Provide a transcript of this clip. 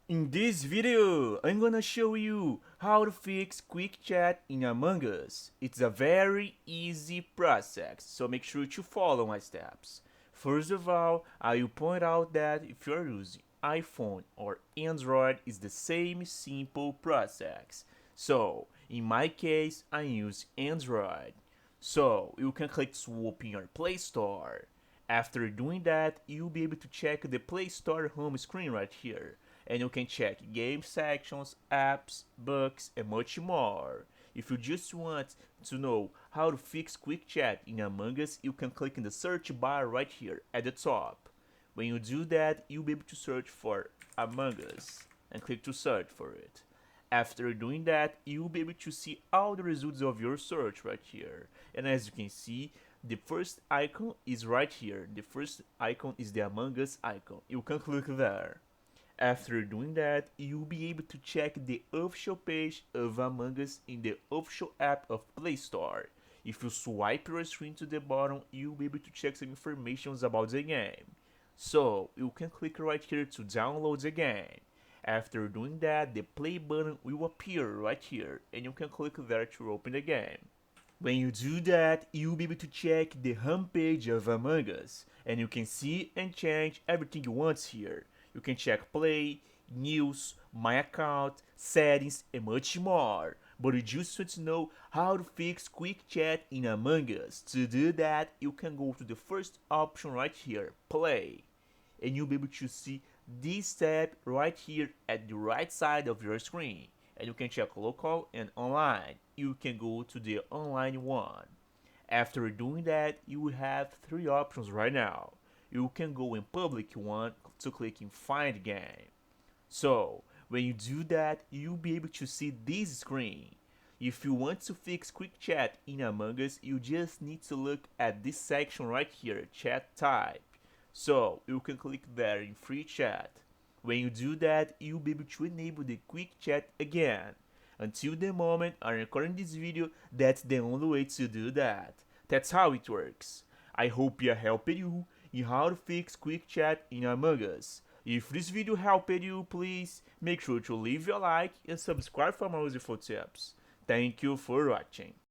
In this video, I'm gonna show you how to fix quick chat in Among Us. It's a very easy process, so make sure to follow my steps. First of all, I will point out that if you're using iPhone or Android, it's the same simple process. So, in my case, I use Android. So, you can click to open your Play Store. After doing that, you'll be able to check the Play Store home screen right here, and you can check game sections, apps, books, and much more. If you just want to know how to fix quick chat in Among Us, you can click in the search bar right here at the top. When you do that, you'll be able to search for Among Us and click to search for it. After doing that, you'll be able to see all the results of your search right here. And as you can see, the first icon is right here. The first icon is the Among Us icon. You can click there. After doing that, you'll be able to check the official page of Among Us in the official app of Play Store. If you swipe your screen to the bottom, you'll be able to check some information about the game. So, you can click right here to download the game. After doing that, the play button will appear right here, and you can click there to open the game. When you do that, you'll be able to check the homepage of Among Us, and you can see and change everything you want here. You can check play, news, my account, settings, and much more. But you just want to know how to fix quick chat in Among Us. To do that, you can go to the first option right here, play, and you'll be able to see this tab right here at the right side of your screen. And you can check local and online. You can go to the online one. After doing that, you will have three options right now. You can go in public one to click in find game. So, when you do that, you'll be able to see this screen. If you want to fix quick chat in Among Us, you just need to look at this section right here, chat type. So, you can click there in free chat. When you do that, you'll be able to enable the quick chat again. Until the moment I'm recording this video, that's the only way to do that. That's how it works. I hope I helped you in how to fix quick chat in Among Us. If this video helped you, please make sure to leave a like and subscribe for more useful tips. Thank you for watching.